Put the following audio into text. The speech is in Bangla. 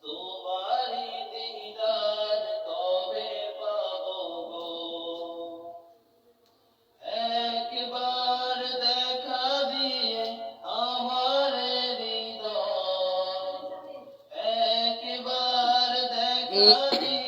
তোমারি দিদার কবে পাবো গো, একবার দেখা দিয়ে আমার হৃদয়, একবার দেখা দিয়ে